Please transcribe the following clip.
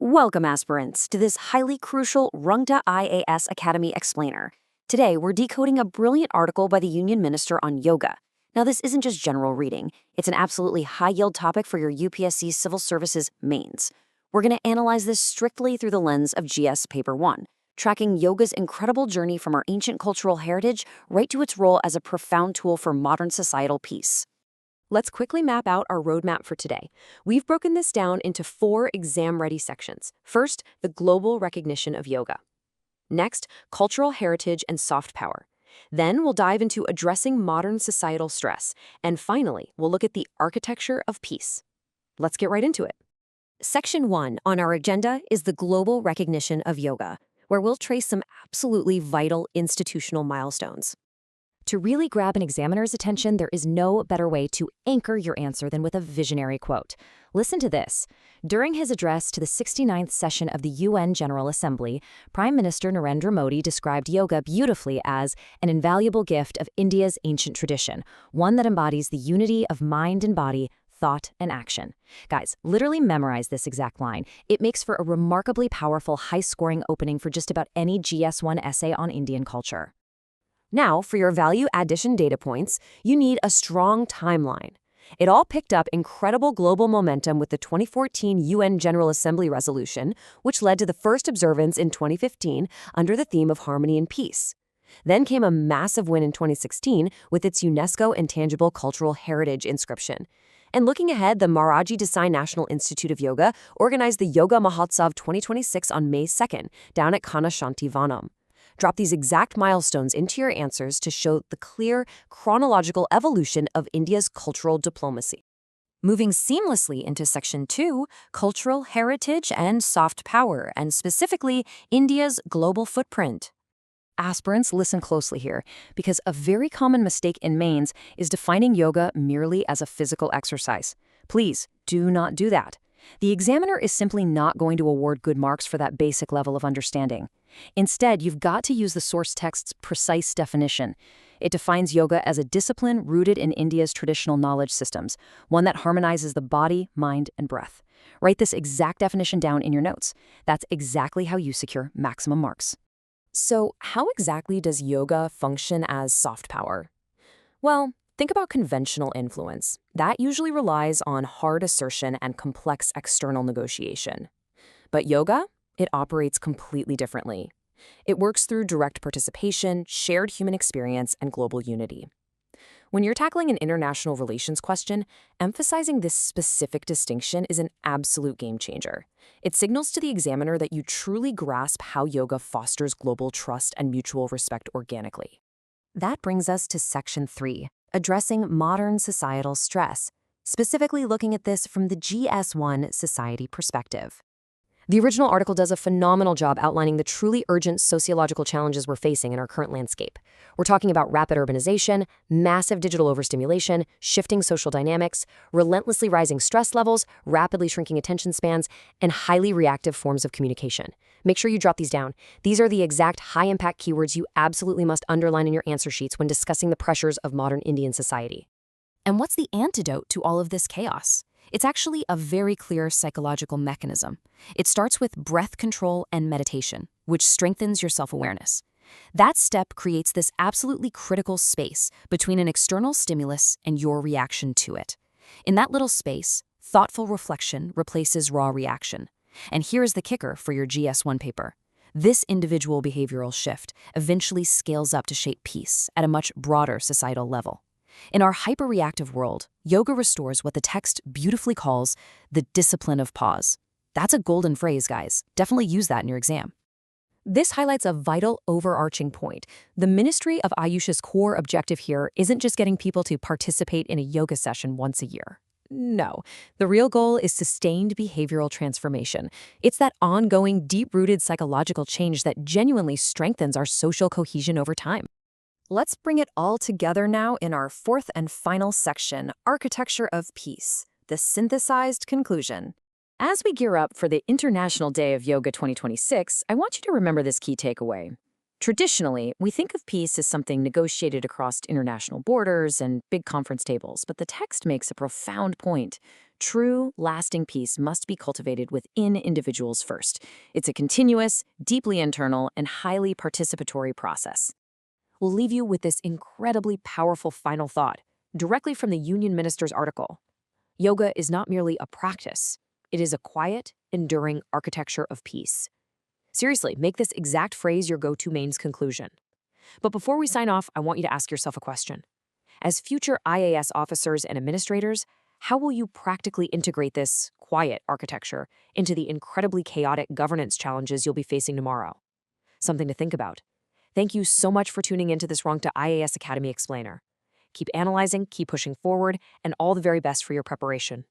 Welcome, aspirants, to this highly crucial Rungta IAS Academy Explainer. Today, we're decoding a brilliant article by the Union Minister on yoga. Now, this isn't just general reading. It's an absolutely high-yield topic for your UPSC Civil Services mains. We're going to analyze this strictly through the lens of GS Paper 1, tracking yoga's incredible journey from our ancient cultural heritage right to its role as a profound tool for modern societal peace. Let's quickly map out our roadmap for today. We've broken this down into 4 exam-ready sections. First, the global recognition of yoga. Next, cultural heritage and soft power. Then we'll dive into addressing modern societal stress. And finally, we'll look at the architecture of peace. Let's get right into it. Section 1 on our agenda is the global recognition of yoga, where we'll trace some absolutely vital institutional milestones. To really grab an examiner's attention, there is no better way to anchor your answer than with a visionary quote. Listen to this. During his address to the 69th session of the UN General Assembly, Prime Minister Narendra Modi described yoga beautifully as an invaluable gift of India's ancient tradition, one that embodies the unity of mind and body, thought and action. Guys, literally memorize this exact line. It makes for a remarkably powerful, high-scoring opening for just about any GS1 essay on Indian culture. Now, for your value addition data points, you need a strong timeline. It all picked up incredible global momentum with the 2014 UN General Assembly resolution, which led to the first observance in 2015 under the theme of harmony and peace. Then came a massive win in 2016 with its UNESCO Intangible Cultural Heritage inscription. And looking ahead, the Maharaji Desai National Institute of Yoga organized the Yoga Mahotsav 2026 on May 2nd, down at Kana Shanti Vanam. Drop these exact milestones into your answers to show the clear, chronological evolution of India's cultural diplomacy. Moving seamlessly into Section 2, cultural heritage and soft power, and specifically India's global footprint. Aspirants, listen closely here, because a very common mistake in mains is defining yoga merely as a physical exercise. Please, do not do that. The examiner is simply not going to award good marks for that basic level of understanding. Instead, you've got to use the source text's precise definition. It defines yoga as a discipline rooted in India's traditional knowledge systems, one that harmonizes the body, mind, and breath. Write this exact definition down in your notes. That's exactly how you secure maximum marks. So, how exactly does yoga function as soft power? Well, think about conventional influence. That usually relies on hard assertion and complex external negotiation. But yoga? It operates completely differently. It works through direct participation, shared human experience, and global unity. When you're tackling an international relations question, emphasizing this specific distinction is an absolute game changer. It signals to the examiner that you truly grasp how yoga fosters global trust and mutual respect organically. That brings us to Section 3, addressing modern societal stress, specifically looking at this from the GS1 society perspective. The original article does a phenomenal job outlining the truly urgent sociological challenges we're facing in our current landscape. We're talking about rapid urbanization, massive digital overstimulation, shifting social dynamics, relentlessly rising stress levels, rapidly shrinking attention spans, and highly reactive forms of communication. Make sure you drop these down. These are the exact high-impact keywords you absolutely must underline in your answer sheets when discussing the pressures of modern Indian society. And what's the antidote to all of this chaos? It's actually a very clear psychological mechanism. It starts with breath control and meditation, which strengthens your self-awareness. That step creates this absolutely critical space between an external stimulus and your reaction to it. In that little space, thoughtful reflection replaces raw reaction. And here's the kicker for your GS1 paper. This individual behavioral shift eventually scales up to shape peace at a much broader societal level. In our hyper-reactive world, yoga restores what the text beautifully calls the discipline of pause. That's a golden phrase, guys. Definitely use that in your exam. This highlights a vital overarching point. The Ministry of Ayush's core objective here isn't just getting people to participate in a yoga session once a year. No, the real goal is sustained behavioral transformation. It's that ongoing, deep-rooted psychological change that genuinely strengthens our social cohesion over time. Let's bring it all together now in our 4th and final section, Architecture of Peace, the synthesized conclusion. As we gear up for the International Day of Yoga 2026, I want you to remember this key takeaway. Traditionally, we think of peace as something negotiated across international borders and big conference tables, but the text makes a profound point. True, lasting peace must be cultivated within individuals first. It's a continuous, deeply internal, and highly participatory process. We'll leave you with this incredibly powerful final thought, directly from the Union Minister's article. Yoga is not merely a practice, it is a quiet, enduring architecture of peace. Seriously, make this exact phrase your go-to main's conclusion. But before we sign off, I want you to ask yourself a question. As future IAS officers and administrators, how will you practically integrate this quiet architecture into the incredibly chaotic governance challenges you'll be facing tomorrow? Something to think about. Thank you so much for tuning into this Rungta IAS Academy Explainer. Keep analyzing, keep pushing forward, and all the very best for your preparation.